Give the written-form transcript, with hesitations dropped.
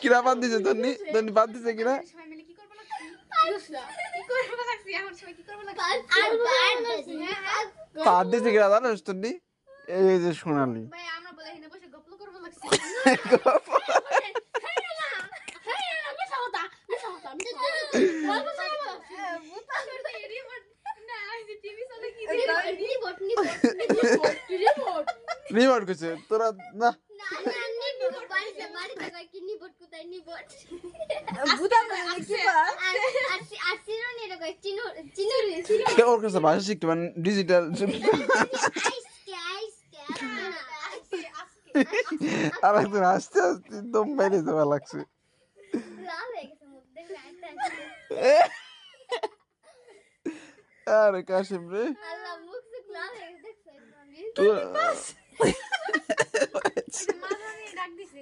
কিরা বাদ দিছে তন্নি তন্নি বাদ দিছে কিরা সবাই মিলে কি করব লাগছি এখন সবাই কি করব লাগছি বাদ দিছে কিরা জানোস তন্নি এই যে সোনালি ভাই আমরা বলে এখানে বসে গপ্প করব লাগছি রিমোট কইছে তোরা না ওর কাছে ভাষা শিখতে মানে ডিজিটাল আর একদিন আস্তে আস্তে দম বাইরে যাওয়া লাগছে আরে কাশিম রে তোরা মাঝে ডাক দিছে